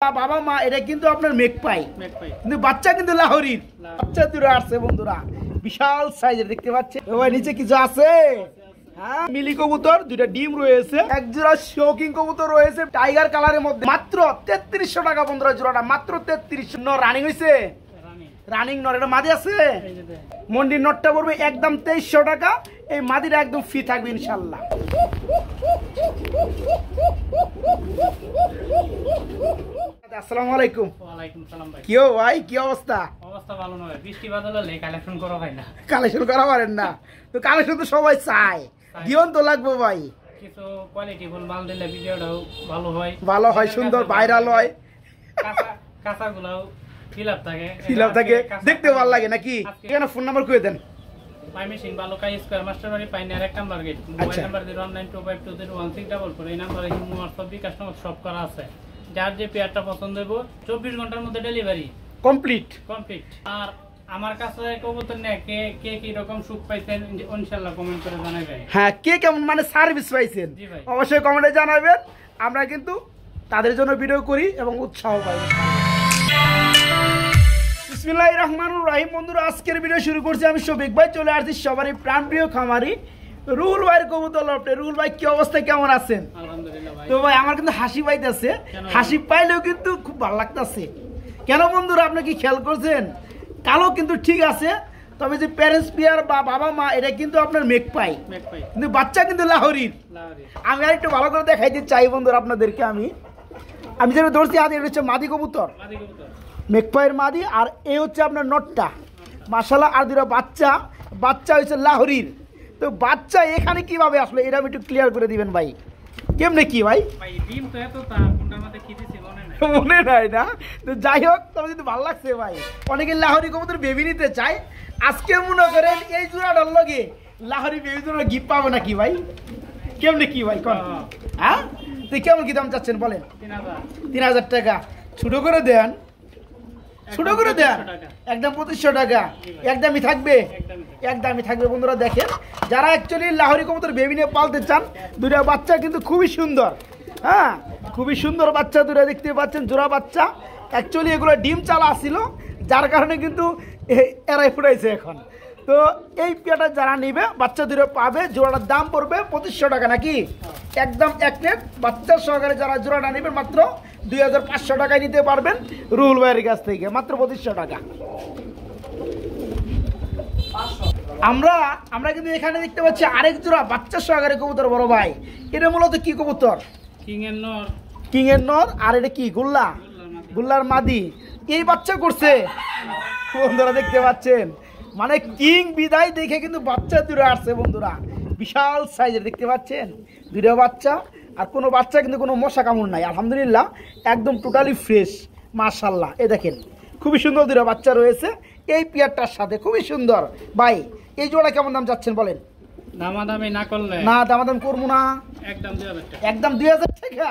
বাবা মা এটা কিন্তু আপনার মেঘপাই, কিন্তু বাচ্চা কিন্তু লাহোরির বাচ্চা দূরে আসছে বন্ধুরা, বিশাল সাইজের দেখতে পাচ্ছেন। ভাই নিচে কিছু আছে, হ্যাঁ মিলি কবুতর, দুইটা ডিম রয়েছে, এক জোড়া শৌকিং কবুতর রয়েছে টাইগার কালারের মধ্যে, মাত্র 3300 টাকা বন্ধুরা জোড়াটা, মাত্র 3300। রানিং হয়েছে, রানিং নর, এটা মাদি আছে, মন্ডির নটটা পড়বে একদম 2300 টাকা। এই মাদিটা একদম ফ্রি থাকবে ইনশাল্লাহ। আসসালামু আলাইকুম। ওয়ালাইকুম সালাম ভাই। কি ভাই, কি অবস্থা? অবস্থা ভালো নয়, বৃষ্টি বাদল হলে কালেকশন করা হয় না। কালেকশন করা পারেন না তো? কালেকশন তো সবাই চায়, দিয়ন তো লাগবে ভাই। কিছু কোয়ালিটিফুল মাল দিলে ভিডিওটাও ভালো হয়, ভালো হয়, সুন্দর ভাইরাল হয়, কাঁচাগুলাও ফিল আপ থাকে, দেখতে ভালো লাগে নাকি? এখানে ফোন নাম্বার করে দেন। মাই মেশিন বালুকা স্কয়ার মাস্টার বাড়ি পাইনি আর এক নাম্বার গেট, মোবাইল নাম্বার 09252011644। এই নাম্বারে হিমো হোয়াটসঅ্যাপ বিকাশ সব করা আছে। যার যে পেয়ারটা পছন্দ হইব 24 ঘন্টার মধ্যে ডেলিভারি কমপ্লিট। আর আমার কাছে কবুতর নিয়ে কে কে কি রকম সুখ পাইছেন ইনশাআল্লাহ কমেন্ট করে জানাবেন। হ্যাঁ, কে কেমন মানে সার্ভিস পাইছেন অবশ্যই কমেন্টে জানাবেন, আমরা কিন্তু তাদের জন্য ভিডিও করি এবং উৎসাহ পাই। বিসমিল্লাহির রহমানির রহিম। বন্ধুরা আজকের ভিডিও শুরু করছি আমি শফিক ভাই, চলে আসছি সবারই প্রাণপ্রিয় খামারি রুহুল ভাইয়ের কবুতর লফটে। রুহুল ভাই কি অবস্থা, কেমন আছেন? আলহামদুলিল্লাহ ভাই। তো ভাই আমার কিন্তু হাসি পাইতেছে, হাসি পাইলেও কিন্তু খুব ভালো লাগতেছে। কেন বন্ধুরা, আপনি কি খেয়াল করছেন? কালো কিন্তু ঠিক আছে, তবে যে প্যারেন্টস পেয়ার বা বাবা মা এটা কিন্তু আপনার মেঘপাই, কিন্তু বাচ্চা কিন্তু লাহোরির। আমি আর একটু ভালো করে দেখাইতে চাই বন্ধুরা আপনাদেরকে। আমি যেটা ধরছি হাতে, এটা হচ্ছে মাদি কবুতর, মেঘপাইয়ের মাদি, আর এই হচ্ছে আপনার নটটা মাশাআল্লাহ। আর দুটো বাচ্চা হচ্ছে লাহোরির। তো বাচ্চা এখানে কিভাবে আসলো এটা আমি একটু ক্লিয়ার করে দিবেন ভাই, কেমনে কি ভাই? মনে নাই না? তো যাই হোক, তবে যদি ভালো লাগছে ভাই, অনেকে লাহোরি কবুতর বেবি নিতে চায়। আজকে মনে করেন এই জোড়াটার লগে লাহোরি বেবি জোড়া গিফট পাবো নাকি ভাই? কেমনে কি ভাই কোন? হ্যাঁ, তো কেমন কি দাম চাচ্ছেন বলেন? 3000 টাকা। ছোট করে দেন, ছোট করে দেন, একদম 2500 টাকা। একদমই থাকবে, একদমই থাকবে বন্ধুরা। দেখেন, যারা অ্যাকচুয়ালি লাহোরি কবুতর বেবি নিয়ে পালতে চান, দুটা বাচ্চা কিন্তু খুবই সুন্দর, হ্যাঁ খুবই সুন্দর বাচ্চা দুটা দেখতে পাচ্ছেন, জোড়া বাচ্চা। অ্যাকচুয়ালি এগুলো ডিম চালা আসছিল, যার কারণে কিন্তু এরাই ফুটাইছে এখন। তো এই পেয়ারটা যারা নিবে বাচ্চা দুটো পাবে, জোড়াটার দাম পড়বে 2500 টাকা নাকি? একদম এক নেট বাচ্চা সহকারে যারা জোড়াটা নেবেন মাত্র 2500 টাকায় নিতে পারবেন রুহুল ভাইয়ের কাছ থেকে, মাত্র 2500 টাকা। আমরা কিন্তু এখানে দেখতে পাচ্ছি আরেক জোড়া বাচ্চা সহকারে কবুতর বড় ভাই। এটা মূলত কি কবুতর? কিং এর নর। আর এটা কি গুল্লার মাদি। এই বাচ্চা করছে বন্ধুরা, দেখতে পাচ্ছেন, মানে কিং বিদায় দেখে কিন্তু বাচ্চা দূরে আসছে বন্ধুরা, বিশাল সাইজের দেখতে পাচ্ছেন দুটো বাচ্চা। আর কোনো বাচ্চা কিন্তু কোনো মশা কামড় নাই, আলহামদুলিল্লাহ একদম টোটালি ফ্রেশ মাশাআল্লাহ। এ দেখেন খুবই সুন্দর দুটো বাচ্চা রয়েছে এই পেয়ারটার সাথে, খুবই সুন্দর ভাই। এই জোড়া কেমন দাম যাচ্ছেন বলেন? দামাদামি না করলে না, দামাদামি করবো না, একদম 2000 টাকা।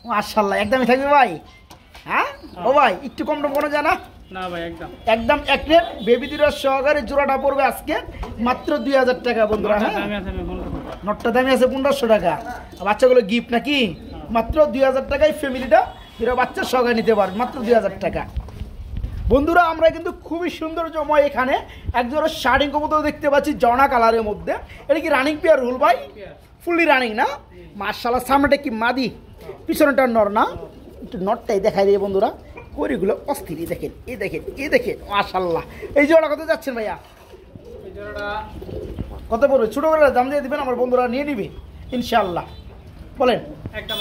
মাশাআল্লাহ, একদমই থাকবে ভাই। হ্যাঁ ও ভাই, একটু কম দাম কোনো জানা না ভাই, একদম এক রেট বেবি দিরার সহকারে জোড়াটা পড়বে আজকে মাত্র 2000 টাকা বন্ধুরা। হ্যাঁ, নটটা দামি আছে 1500 টাকা। বাচ্চাগুলো গিফট নাকি? মাত্র 2000 টাকায় ফ্যামিলিটা দুটো বাচ্চা সহকারে নিতে পারবে, মাত্র 2000 টাকা বন্ধুরা। আমরা কিন্তু খুবই সৌন্দর্যময় এখানে একজোড়া শার্টিং কবুতর দেখতে পাচ্ছি জর্না কালারের মধ্যে। এটা কি রানিং পেয়ার রুহুল ভাই? ফুললি রানিং না? মাশাআল্লাহ। সামনেটা কি মাদি, পিছনেটা নর না? একটু নটটাই দেখাই দিয়ে বন্ধুরা, করিগুলো অস্থির। দেখেন, এই দেখেন মাশাআল্লাহ। এই জোড়া কত যাচ্ছেন ভাইয়া? কত পড়বে? ছোট করে দাম দিয়ে দিবেন, আমার বন্ধুরা নিয়ে নিবে ইনশাআল্লাহ। বলেন। একদম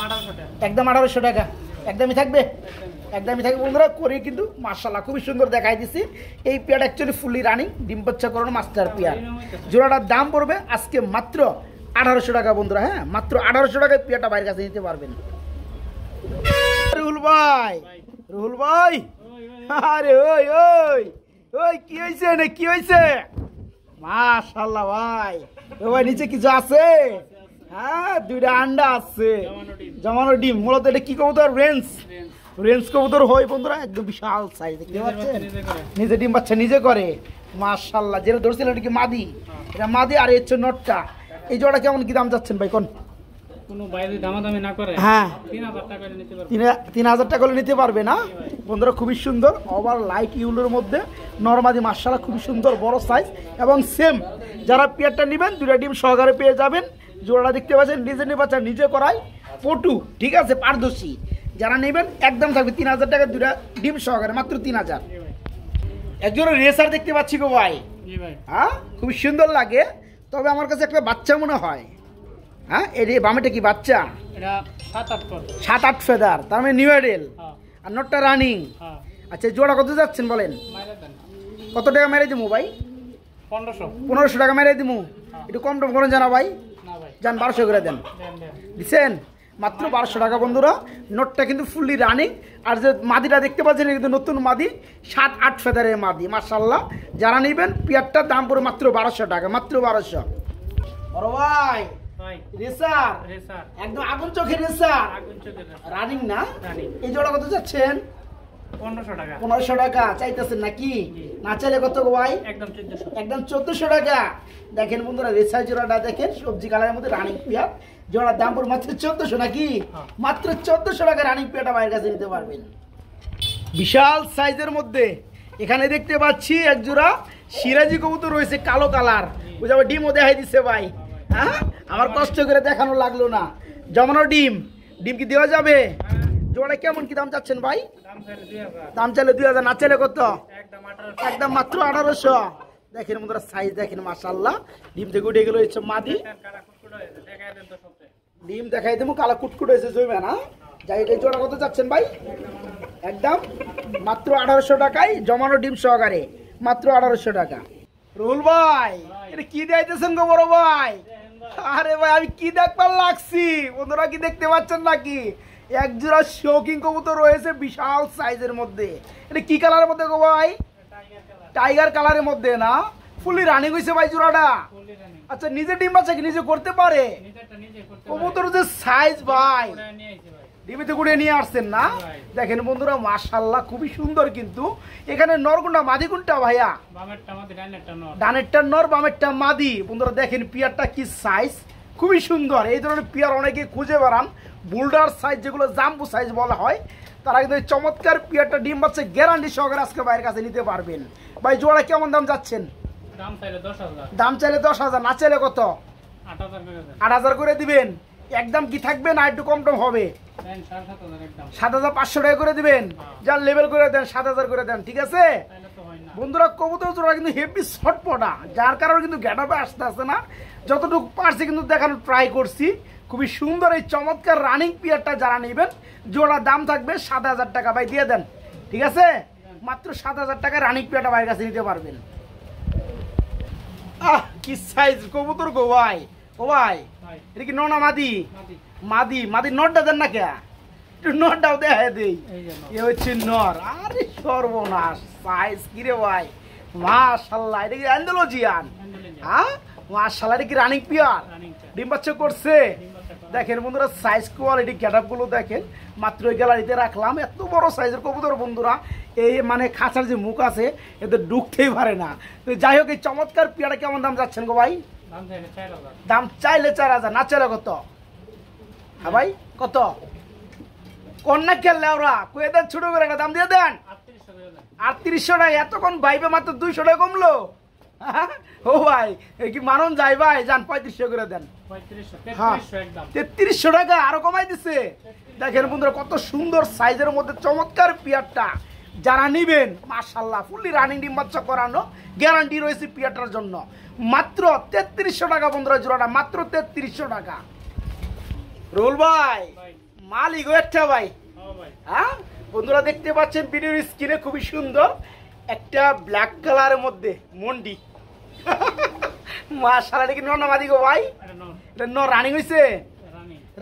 1800 টাকা। একদমই থাকবে, একদমই থাকবে বন্ধুরা। করি কিন্তু মাশাআল্লাহ খুবই সুন্দর দেখাই দিছি। এই পেয়ারটা অ্যাকচুয়ালি ফুললি রানিং, ডিম বাচ্চা করানো মাস্টার পেয়ার। জোড়াটার দাম পড়বে আজকে মাত্র 1800 টাকা বন্ধুরা। হ্যাঁ, মাত্র 1800 টাকায় পেয়ারটা বাইরের কাছে নিতে পারবেন। রুহুল ভাই, আরে ওই ওই ওই কি হয়েছে না, কি হয়েছে? মাশাআল্লাহ ভাই। ও ভাই নিচে কিছু আছে? হ্যাঁ, দুইটা আন্ডা আছে, জমানো ডিম। মূলত এটা কি কবুতর? রেঞ্জ কবুতর হয় বন্ধুরা, একদম বিশাল সাইজ দেখতে পাচ্ছেন। নিজে ডিম বাচ্চা নিজে করে মাশাআল্লাহ। যেটা ধরছিল এটা কি মাদি, এটা মাদি। আর হচ্ছে নটটা। এই জোড়া কেমন কি দাম যাচ্ছেন ভাই কোন? কোনো বাইরে দামাদামি না করে হ্যাঁ 3000 টাকা করে নিতে পারবে 3000 টাকা করে নিতে পারবে না বন্ধুরা খুবই সুন্দর ওভার লাইট ইউলোর মধ্যে নরমাদি মাশাআল্লাহ খুবই সুন্দর বড় সাইজ এবং সেম যারা পেয়ারটা নেবেন দুটো ডিম সহকারে পেয়ে যাবেন জোড়াটা দেখতে পাচ্ছেন নিজে নিয়ে বাচ্চা নিজে করাই পটু ঠিক আছে পারদর্শী যারা নেবেন একদম থাকবে 3000 টাকা দুটো ডিম সহকারে মাত্র 3000 একজোড়া রেসার দেখতে পাচ্ছি গো ভাই জি ভাই হ্যাঁ খুবই সুন্দর লাগে তবে আমার কাছে একটা বাচ্চা মনে হয় হ্যাঁ এই বামেটা কি বাচ্চা এটা 7-8 পর 7-8 ফেদার তার মানে নিউ এডেল হ্যাঁ আর নটটা রানিং হ্যাঁ আচ্ছা জোড়া কত যাচ্ছেন বলেন মাইরা দেন কত টাকা মেরে দিমু ভাই 1500 টাকা মেরে দিমু একটু কম টম করেন জানা ভাই না ভাই যান 1200 করে দেন দেন দিচ্ছেন মাত্র 1200 টাকা বন্ধুরা নোটটা কিন্তু ফুললি রানিং আর যে মাদিটা দেখতে পাচ্ছেন কিন্তু নতুন মাদি 7-8 ফেদারের মাদি মাশাআল্লাহ যারা নেবেন পিয়ারটার দাম পড়ে মাত্র 1200 টাকা মাত্র 1200 বড় ভাই ভাই রেসার রেসার একদম আগুন চোখের রেসার আগুন চোখের রেসার রানিং না রানিং এই জোড়া কত যাচ্ছেন 1500 টাকা 1500 টাকা চাইতেছেন নাকি না চাইলে কত গো ভাই একদম 1400 একদম 1400 টাকা দেখেন বন্ধুরা রেসার জোড়াটা দেখেন সবজি কালারের মধ্যে রানিং পিয়ার জোড়ার দাম পড়ে মাত্র 1400 নাকি মাত্র 1400 টাকা রানিং পিয়ারটা বাইরের কাছে নিতে পারবেন বিশাল সাইজের মধ্যে এখানে দেখতে পাচ্ছি এক জোড়া সিরাজি কবুতর রয়েছে কালো কালার বুঝা ডিমও দেখাই দিচ্ছে ভাই হ্যাঁ আমার কষ্ট করে দেখানো লাগলো না জমানো ডিম ডিম কি দেওয়া যাবে জোড়া কেমন কি দাম চাচ্ছেন ভাই দাম চাইলে 2000 না চাইলে কত একদম মাত্র 1800 দেখেন বন্ধুরা সাইজ দেখেন মাশাআল্লাহ ডিম থেকে উঠে গেল হচ্ছে মাদি ডিম দেখাই দেবো কালা কুটকুট হয়েছে জমে না যাই এই জোড়া কত চাচ্ছেন ভাই একদম মাত্র 1800 টাকায় জমানো ডিম সহকারে মাত্র 1800 টাকা রুল ভাই এটা কি দিতেছেন গো বড় ভাই আরে ভাই আমি কি দেখবার লাগছি বন্ধুরা কি দেখতে পাচ্ছেন নাকি এক জোড়া শৌকিং কবুতর রয়েছে বিশাল সাইজের মধ্যে এটা কি কালারের মধ্যে গো ভাই টাইগার কালারের মধ্যে না ফুলি রানিং হইছে ভাই জোড়াটা আচ্ছা নিজে ডিম বাচ্চা কি নিজে করতে পারে কবুতর যে সাইজ ভাই ডিমিতে গুড়ে নিয়ে আসছেন না দেখেন বন্ধুরা মাশাআল্লাহ খুবই সুন্দর কিন্তু এখানে নরগুন্ডা মাদি কোনটা ভাইয়া ডানেরটা নর বামেরটা মাদি বন্ধুরা দেখেন পিয়ারটা কি সাইজ খুবই সুন্দর এই ধরনের পিয়ার অনেকে খুঁজে বেড়ান বুলডার সাইজ যেগুলো জাম্বু সাইজ বলা হয় তারা কিন্তু এই চমৎকার পিয়ারটা ডিম বাচ্চা গ্যারান্টি সহকারে আজকে বাইরের কাছে নিতে পারবেন ভাই জোড়া কেমন দাম যাচ্ছেন দাম চাইলে 10,000 না চাইলে কত 8,000 করে দিবেন একদম কি থাকবে না একটু কম টম হবে 7,500 টাকা করে দিবেন যার লেভেল করে দেন 7,000 করে দেন ঠিক আছে বন্ধুরা কবুতর জোড়া কিন্তু হেভি শর্টপটা যার কারণে কিন্তু গ্যাটাপে আসতে আসে না যতটুকু পারছি কিন্তু দেখানোর ট্রাই করছি খুবই সুন্দর এই চমৎকার রানিং পিয়ারটা যারা নেবেন জোড়ার দাম থাকবে 7,000 টাকা ভাই দিয়ে দেন ঠিক আছে মাত্র 7,000 টাকা রানিং পিয়ারটা বাইরের কাছে নিতে পারবেন আহ কি সাইজ কবুতর গো ভাই ও ভাই এটা কি ননা মাদি মাদি মাদি নটটা দেন না কে একটু নটটাও দেখা দেই এ হচ্ছে নর আরে সর্বনাশ সাইজ কি রে ভাই মাশাআল্লাহ এটা কি অ্যান্ডালুজিয়ান হ্যাঁ মাশাআল্লাহ এটা কি রানিং পিয়ার ডিম বাচ্চা করছে দেখেন বন্ধুরা সাইজ কোয়ালিটি গেটআপ গুলো দেখেন মাত্র ওই গ্যালারিতে রাখলাম এত বড় সাইজের কবুতর বন্ধুরা এই মানে খাঁচার যে মুখ আছে এতে ঢুকতেই পারে না তো যাই হোক এই চমৎকার পিয়ারা কেমন দাম যাচ্ছেন গো ভাই দাম চাইলে 4,000 না চাইলে কত হ্যাঁ ভাই কত কন্যা খেললে ওরা কয়ে দেন ছোট করে একটা দাম দিয়ে দেন 3800 টাকা এতক্ষণ ভাইবে মাত্র 200 টাকা কমলো ও ভাই কি মানন যায় ভাই যান 3500 করে দেন 3300 টাকা আরো কমাই দিচ্ছে দেখেন বন্ধুরা কত সুন্দর সাইজের মধ্যে চমৎকার পিয়ারটা যারা নিবেন মাশাআল্লাহ ফুললি রানিং ডিম বাচ্চা করানো গ্যারান্টি রয়েছে পিয়ারটার জন্য মাত্র 3300 টাকা বন্ধুরা জোড়াটা মাত্র 3300 টাকা রোল ভাই মালিক একটা ভাই হ্যাঁ বন্ধুরা দেখতে পাচ্ছেন ভিডিওর স্ক্রিনে খুবই সুন্দর একটা ব্ল্যাক কালারের মধ্যে মন্ডি মাশাআল্লাহ দেখি নর না মাদি গো ভাই এটা নর রানিং হইছে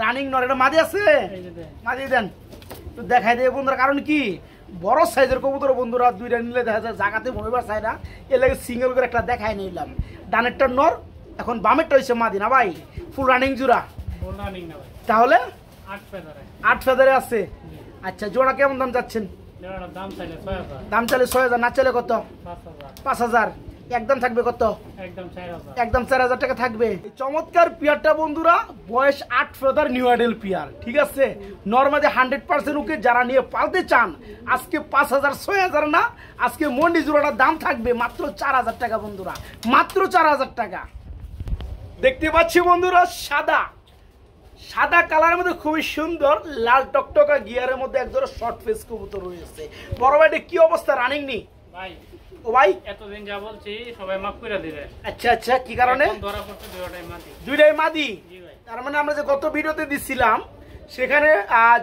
রানিং নর এটা মাদি আছে মাদি দেন তো দেখাই দেব বন্ধুরা কারণ কি বড় সাইজের কবুতর বন্ধুরা দুইটা নিলে দেখা যায় জায়গাতে মহিবার চাই না এর লাগে সিঙ্গেল করে একটা দেখাই নিলাম ডানেরটা নর এখন বামেরটা হইছে মাদি না ভাই ফুল রানিং জোড়া তাহলে 8 ফেদারে আছে আচ্ছা জোড়া কেমন দাম যাচ্ছেন দাম চাইলে 6,000 না চাইলে কত 5,000 একদম থাকবে কত? একদম 4000, একদম 4000 টাকা থাকবে। এই চমৎকার পেয়ারটা বন্ধুরা বয়স 8 ফেদার নিউ আইডেল পেয়ার, ঠিক আছে। নরমালি 100% ওকে যারা নিয়ে পালতে চান আজকে 5000 6000 না, আজকে মন্ডি জোড়াটার দাম থাকবে মাত্র 4000 টাকা বন্ধুরা, মাত্র 4000 টাকা। দেখতে পাচ্ছি বন্ধুরা সাদা সাদা কালারের মধ্যে খুবই সুন্দর লাল টকটকা গিয়ারের মধ্যে একজোড়া শর্ট ফেস কবুতর রয়েছে। বড় ভাই কি অবস্থা, রানিং নি ভাই? ও ভাই এতদিন যা বলছি সবাই মাফ করে দিবে। আচ্ছা আচ্ছা, কি কারণে? এখন ধরা পড়ছে দুটোটাই মাদি। দুইটাই মাদি? জি ভাই। তার মানে আমরা যে গত ভিডিওতে দিছিলাম সেখানে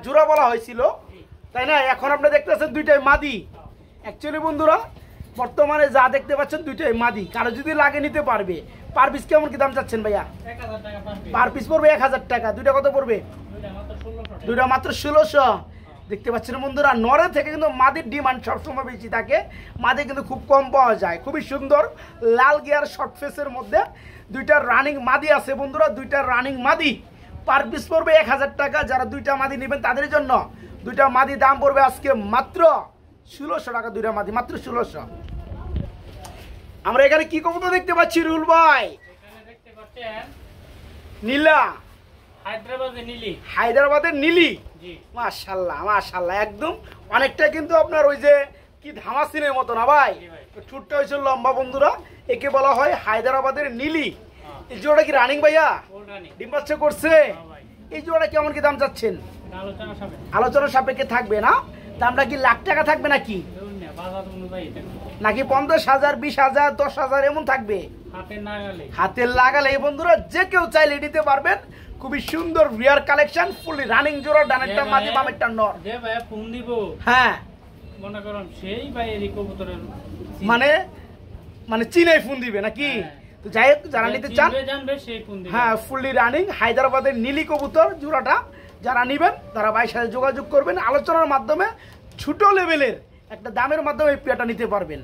জোড়া বলা হয়েছিল, তাই না? এখন আপনি দেখতেছেন দুইটাই মাদি। অ্যাকচুয়ালি বন্ধুরা বর্তমানে যা দেখতে পাচ্ছেন দুইটাই মাদি, কারো যদি লাগে নিতে পারবে। পার পিস কেমন কি দাম চাচ্ছেন ভাইয়া? 1000 টাকা পারবে। পার পিস পড়বে 1000 টাকা। দুইটা কত পড়বে? দুইটা মাত্র 1600 টাকা। দুইটা মাত্র 1600। দেখতে পাচ্ছেন বন্ধুরা নরে থেকে কিন্তু মাদির ডিমান্ড সবসময় বেশি থাকে, মাদি কিন্তু খুব কম পাওয়া যায়। খুবই সুন্দর লাল গিয়ার শর্ট ফেসের মধ্যে দুইটা রানিং মাদি আছে বন্ধুরা, দুইটা রানিং মাদি। পার পিস পড়বে 1000 টাকা। যারা দুইটা মাদি নেবেন তাদের জন্য দুইটা মাদি দাম পড়বে আজকে মাত্র 1600 টাকা। দুইটা মাদি মাত্র 1600। আমরা এখানে কি কবুতর দেখতে পাচ্ছি রুল ভাই? এখানে দেখতে পাচ্ছেন নীলা, হায়দ্রাবাদের নীলি। হায়দ্রাবাদের নীলি। জি মাশাআল্লাহ মাশাআল্লাহ, একদম অনেকটা কিন্তু আপনার ওই যে কি ধামাসিনের মতো না ভাই? জি ভাই। ঠোঁটটা হয়েছে লম্বা বন্ধুরা, একে বলা হয় হায়দ্রাবাদের নীলি। হ্যাঁ। এই জোড়া কি রানিং ভাইয়া? ফুল রানি। ডিম বাচ্চা করছে? হ্যাঁ ভাই। এই জোড়া কেমন কি দাম চাচ্ছেন? আলোচনা সবে আলোচনা সাপেক্ষে থাকবে না? দামটা কি লাখ টাকা থাকবে নাকি? ধরুন না বাজার অনুযায়ী এটা নাকি 50,000 20,000 10,000 এমন থাকবে? হাতে না গেলে হাতে লাগালে এই বন্ধুরা যে কেউ চাইলে নিতে পারবেন। খুবই সুন্দর রিয়ার কালেকশন, ফুলি রানিং জোড়া, ডানেরটা মাঝে বামেরটা নর। যে ভাই ফোন দিব হ্যাঁ, মনে করুন সেই ভাই এই কবুতরের মানে মানে চীনাই ফোন দিবে নাকি? হ্যাঁ। তো যাই হোক যারা নিতে চান, চিনবে জানবে সেই ফোন দিবে। হ্যাঁ ফুললি রানিং হায়দ্রাবাদের নীলি কবুতর জোড়াটা যারা নেবেন তারা ভাইয়ের সাথে যোগাযোগ করবেন। আলোচনার মাধ্যমে ছোট লেভেলের একটা দামের মাধ্যমে এই পেয়ারটা নিতে পারবেন।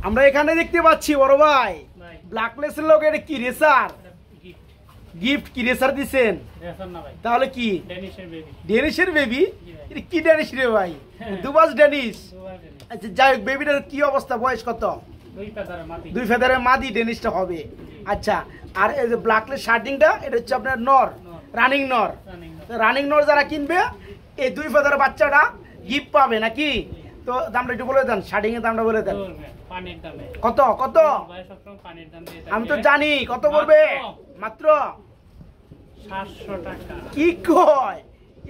আমরা এখানে দেখতে পাচ্ছি বড় ভাই ভাই ব্ল্যাকলেসের লোক, এটা কি রেসার গিফট গিফট? কি রেসার দিছেন? রেশন না ভাই, তাহলে কি ডেনিশের বেবি। ডেনিশের বেবি? জি ভাই। এটা কি ডেনিশ রে ভাই? হ্যাঁ। দুবাস ডেনিশ। দুবার ডেনিশ। আচ্ছা যাই হোক, বেবিটার কি অবস্থা, বয়স কত? দুই পাতার মাটি। দুই ফেদারের মাদি ডেনিশটা হবে। আচ্ছা, আর এই যে ব্ল্যাকলেস শার্টিংটা এটা হচ্ছে আপনার নর, রানিং নর। রানিং না। রানিং নর যারা কিনবে এই দুই ফেদারের বাচ্চাটা গিফট পাবে নাকি? তো দামটা একটু বলে দেন, শার্টিং এর দামটা বলে দেন। ধরুন না, পানির দামে। কত কত? ভাই সবসময় পানির দাম দিয়ে আমি তো থাকে। জানি কত পড়বে। মাত্র 700 টাকা। কি কয়?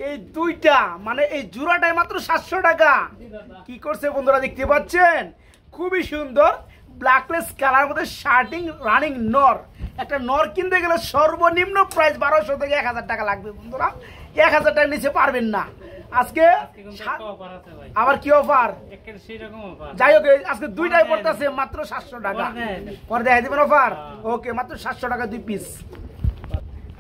এই দুইটা মানে এই জোড়াটাই মাত্র 700 টাকা। জি দাদা। কি করছে বন্ধুরা দেখতে পাচ্ছেন? খুবই সুন্দর ব্ল্যাকলেস কালার মধ্যে শার্টিং রানিং নর। একটা নর কিনতে গেলে সর্বনিম্ন প্রাইস 1200 থেকে 1000 টাকা লাগবে বন্ধুরা। 1000 টাকার নিচে পারবেন না। আজকে আজকে কিন্তু একটা অফার আছে ভাই। আবার কি অফার? একের সেই রকম অফার। যাই হোক আজকে দুইটাই পড়তেছে মাত্র 700 টাকা। পরে দেখাই দেব। পরে দেখাই দিবেন অফার? হ্যাঁ। ওকে, মাত্র 700 টাকা 2 পিস।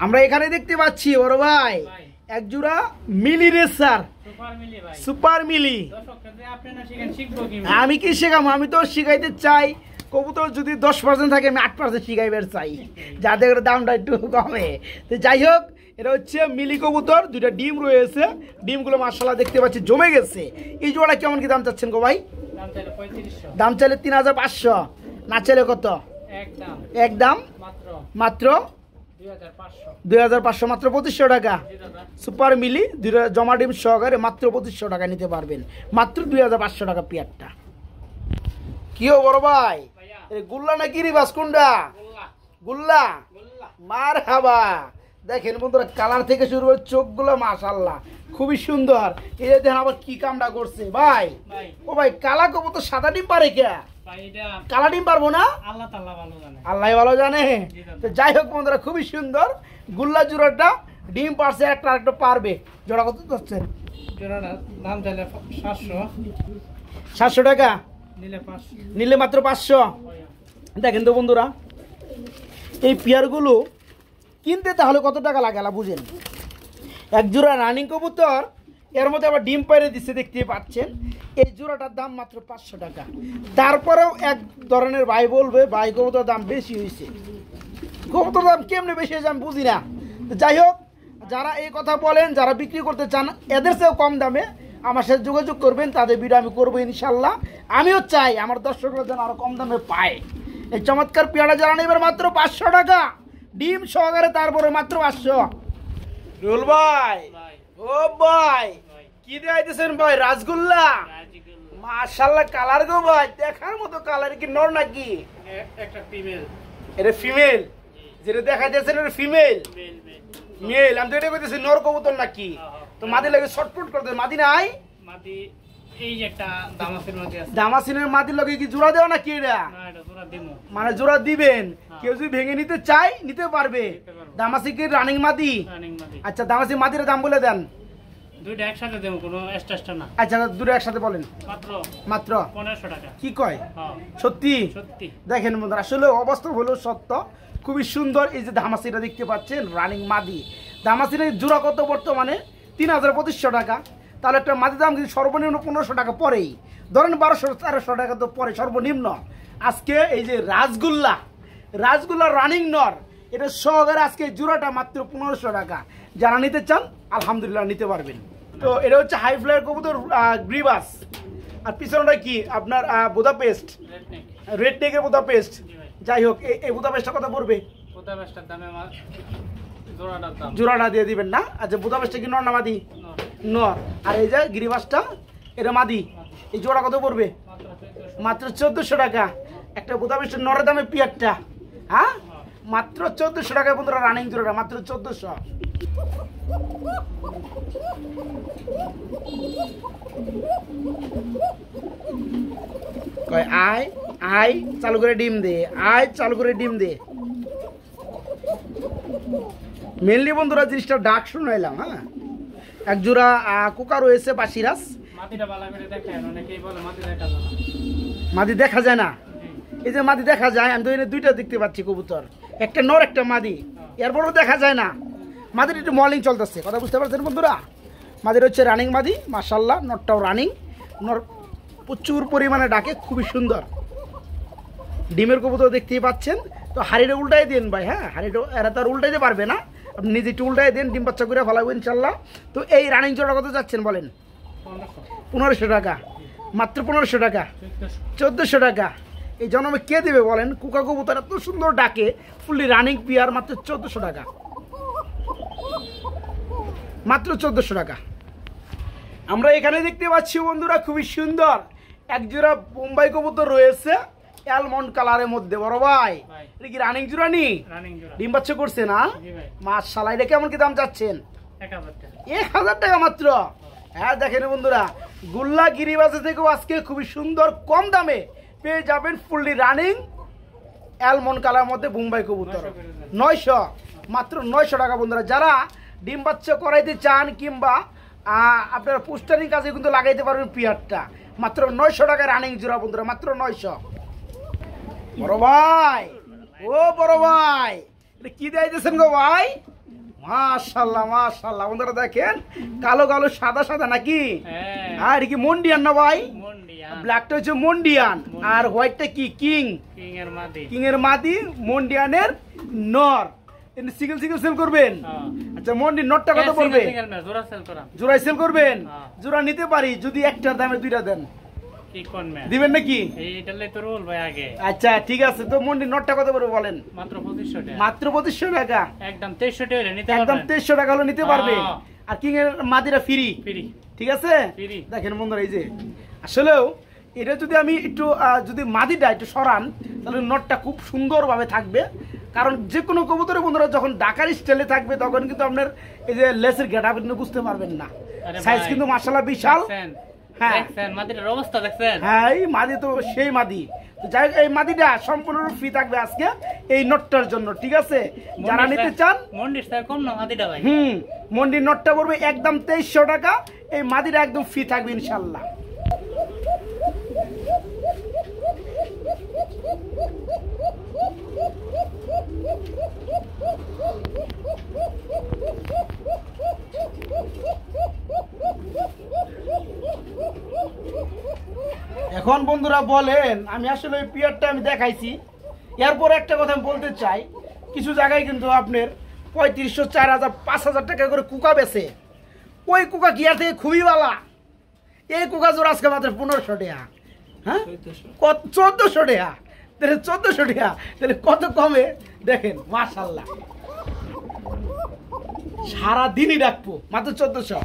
আমরা এখানে দেখতে পাচ্ছি বড় ভাই ভাই। এক জোড়া মিলি রেসার, সুপার মিলি ভাই। সুপার মিলি। দর্শকরা যে আপনি না শিখেন শিখবো কি? আমি কি শেখাবো? আমি তো শিখাইতে চাই। কবুতর যদি 10% থাকে আমি 8% শিখাইবার চাই, যাদের দামটা একটু কমে। তো যাই হোক, এটা হচ্ছে মিলি কবুতর, দুইটা ডিম রয়েছে। ডিমগুলো মাশাআল্লাহ দেখতে পাচ্ছি জমে গেছে। এই জোড়া কেমন কি দাম চাচ্ছেন গো ভাই? দাম চাইলে 3500। দাম চাইলে 3500, না চাইলে কত? একদম একদম মাত্র মাত্র 2500। 2500, মাত্র 2500 টাকা। জি দাদা। সুপার মিলি দুইটা জমা ডিম সহকারে মাত্র 2500 টাকা নিতে পারবেন। মাত্র 2500 টাকা পেয়ারটা। কি হো বড় ভাই? ভাইয়া এই গুল্লা না কি রিবাস কোনটা? গোল্লা গুল্লা। গোল্লা। মারহাবা। দেখেন বন্ধুরা কালার থেকে শুরু করে চোখগুলো মাশাআল্লাহ খুবই সুন্দর। এই যে দেখেন আবার কি কামটা করছে ভাই। ভাই ও ভাই কালা কবুতর সাদা ডিম পারে কে? ভাই এটা কালা ডিম পারবো না? আল্লাহ তাআলা ভালো জানে। আল্লাহ ভালো জানে। জি দাদা। তো যাই হোক বন্ধুরা খুবই সুন্দর গুল্লা জোড়াটা ডিম পারছে, একটা আরেকটা পারবে। জোড়া কত যাচ্ছেন? জোড়াটা দাম চাইলে 700, 700 টাকা, নিলে 500। নিলে মাত্র 500। দেখেন তো বন্ধুরা এই পেয়ারগুলো কিনতে তাহলে কত টাকা লাগে বুঝেন। এক জোড়া রানিং কবুতর, এর মধ্যে আবার ডিম পাইরে দিচ্ছে দেখতে পাচ্ছেন। এই জোড়াটার দাম মাত্র 500 টাকা। তারপরেও এক ধরনের ভাই বলবে ভাই কবুতর দাম বেশি হয়েছে। কবুতর দাম কেমনে বেশি হয়েছে আমি বুঝি না। তো যাই হোক, যারা এই কথা বলেন, যারা বিক্রি করতে চান এদের চেয়েও কম দামে আমার সাথে যোগাযোগ করবেন, তাদের ভিডিও আমি করবো ইনশাল্লাহ। আমিও চাই আমার দর্শকরা যেন আরো কম দামে পায়। এই চমৎকার পেয়ারা যারা নেবেন মাত্র 500 টাকা, ডিম সহকারে, তারপরে মাত্র 500। রুল ভাই, ও ভাই কি দিয়েছেন ভাই? রাসগোল্লা, মাশাআল্লাহ কালার গো ভাই, দেখার মতো কালার। কি নর নাকি? একটা ফিমেল। এটা ফিমেল, যেটা দেখা যাচ্ছে এটা ফিমেল। মেল, আমি তো এটা কইতেছি নর কবুতর নাকি? তো মাদি লাগে শর্টপুট করতে, মাদি নাই? মাদি এই একটা দামাসির মাদি আছে। দামাসিনের মাদির লগে কি জোড়া দেওয়া নাকি এটা? না, এটা জোড়া দিমু। মানে জোড়া দিবেন, কেউ যদি ভেঙে নিতে চায় নিতে পারবে। দামাসি কি রানিং মাদি? রানিং মাদি। আচ্ছা, দামাসি মাদির দাম বলে দেন। দুইটা একসাথে দেবো, কোনো এক্সট্রা না। আচ্ছা, দুটো একসাথে বলেন। মাত্র 1500 টাকা। কি কয়? হ্যাঁ সত্যি? সত্যি। দেখেন বন্ধুরা, আসলে অবাস্তব হলো সত্য। খুবই সুন্দর। এই যে দামাসিটা দেখতে পাচ্ছেন, রানিং মাদি। দামাসির জোড়া কত বর্তমানে? 3200 টাকা। তাহলে একটা মাদির দাম কিন্তু সর্বনিম্ন 1500 টাকা পরেই, ধরেন 1200-1300 টাকা তো পরে সর্বনিম্ন। আজকে এই যে রাসগোল্লা, রাসগোল্লা রানিং নর, এটা সহকারে আজকে জোড়াটা মাত্র 1500 টাকা। যারা নিতে চান আলহামদুলিল্লাহ নিতে পারবেন। তো এটা হচ্ছে হাই ফ্লায়ার কবুতর গ্রিবাস। আর পিছনটা কি আপনার বুদাপেস্ট, রেড নেকের বুদাপেস্ট। যাই হোক, এই বুদাপেস্টটা কত পড়বে? বুদাপেস্টের দামে জোড়াটা দিয়ে দিবেন না? আচ্ছা, বুদাপেস্টটা কি নর না মাদি? নর। আর এই যে গিরিবাসটা, এটা মাদি। এই জোড়া কত পড়বে? মাত্র 1400 টাকা। একটা বুদাপেস্টের নরের দামে পিয়ারটা, হ্যাঁ, মাত্র 1400 টাকায় বন্ধুরা রানিং জোড়াটা মাত্র 1400। কয় আয় আয় চালু করে ডিম দে, আয় চালু করে ডিম দে। মেনলি বন্ধুরা জিনিসটা ডাক শুনাইলাম। হ্যাঁ, এক জোড়া কোকা রয়েছে বাসিরাস। মাদি দেখা যায় না? এই যে মাদি দেখা যায়, আমি তো এনে দুইটা দেখতে পাচ্ছি কবুতর, একটা নর একটা মাদি। এরপরও দেখা যায় না। মাদির একটু মর্নিং চলতেছে, কথা বুঝতে পারছেন বন্ধুরা? মাদির হচ্ছে রানিং মাদি, মাশাল্লাহ। নরটাও রানিং। নর প্রচুর পরিমাণে ডাকে, খুবই সুন্দর। ডিমের কবুতর দেখতেই পাচ্ছেন। তো হাড়িটা উল্টাই দেন ভাই। হ্যাঁ, হাড়িটা এরা তো আর উল্টাইতে পারবে না, আপনি নিজে একটু উল্টাই দেন, ডিম বাচ্চা করে ফেলাবো ইনশাল্লাহ। তো এই রানিং জোড়া কত যাচ্ছেন বলেন? 1500 টাকা, মাত্র 1500 টাকা। 1400 টাকা। এই জন্মে কে দেবে বলেন? কুকা কবুতর এত সুন্দর ডাকে, ফুললি রানিং পিয়ার, মাত্র 1400 টাকা, মাত্র 1400 টাকা। আমরা এখানে দেখতে পাচ্ছি বন্ধুরা খুবই সুন্দর এক জোড়া বোম্বাই কবুতর রয়েছে অ্যালমন্ড কালারের মধ্যে। বড় ভাই, এটা কি রানিং জোড়া? নি ডিম বাচ্চা করছে না? মাশাআল্লাহ। এটা কেমন কি দাম চাচ্ছেন? 1000 টাকা মাত্র। হ্যাঁ, দেখেন বন্ধুরা, গুল্লা গিরিবাসে থেকেও আজকে খুবই সুন্দর কম দামে পেয়ে যাবেন ফুললি রানিং অ্যালমন্ড কালারের মধ্যে বোম্বাই কবুতর। 900, মাত্র 900 টাকা বন্ধুরা। যারা ডিম বাচ্চা করাইতে চান কিংবা আপনারা পোস্টারিং কাজে কিন্তু লাগাইতে পারবেন পিয়ারটা, মাত্র 900 টাকায় রানিং জোড়া বন্ধুরা, মাত্র 900। বড় ভাই, ও বড় ভাই, এটা কি দিয়েছেন গো ভাই? মাশাআল্লাহ মাশাআল্লাহ বন্ধুরা, দেখেন কালো কালো সাদা সাদা নাকি? হ্যাঁ, এটা কি মন্ডিয়ান না ভাই? ব্ল্যাকটা হচ্ছে মন্ডিয়ান, আর হোয়াইটটা কি কিং? কিং এর মাদি, মন্ডিয়ানের নর। সিঙ্গেল সিঙ্গেল সেল করবেন? আচ্ছা, মন্ডি নটটা কত পড়বে? জোড়ায় সেল করবেন? জোড়া নিতে পারি যদি একটার দামে দুইটা দেন, দিবেন নাকি? আচ্ছা ঠিক আছে। তো মন্ডি নটটা কত পড়বে বলেন? মাত্র 2500 টাকা। একদম 2300 টাকা হলে নিতে পারবে। আর কিং এর মাদিরা ফ্রি। ঠিক আছে। দেখেন বন্ধুরা, এই যে আসলেও এটা যদি আমি একটু যদি মাদিটা একটু সরান, তাহলে নটটা খুব সুন্দরভাবে থাকবে। কারণ যে কোনো কবুতরের বন্ধুরা যখন ডাকার স্টাইলে থাকবে, তখন কিন্তু আপনার এই যে লেসের গেটআপ কিন্তু বুঝতে পারবেন না। সাইজ কিন্তু মাশাআল্লাহ বিশাল। হ্যাঁ, এই মাদি তো সেই মাদি। যাই হোক, এই মাদিটা সম্পূর্ণ ফ্রি থাকবে আজকে এই নটটার জন্য। ঠিক আছে, যারা নিতে চান মন্ডির নটটা পড়বে একদম 2300 টাকা। এই মাদিটা একদম ফ্রি থাকবে ইনশাল্লাহ। এখন বন্ধুরা বলেন, আমি আসলে ওই পিয়ারটা আমি দেখাইছি, এরপর একটা কথা আমি বলতে চাই, কিছু জায়গায় কিন্তু আপনার 3500, 4000, 5000 টাকা করে কুকা বেছে। ওই কুকা গিয়ার থেকে খুবই ভালো। এই কোকা জোড়া আজকে মাত্র 1500 টাকা। হ্যাঁ 1400 টাকা, তাহলে 1400 টাকা, তাহলে কত কমে দেখেন মাশাআল্লাহ। সারাদিনই রাখবো মাত্র 1400।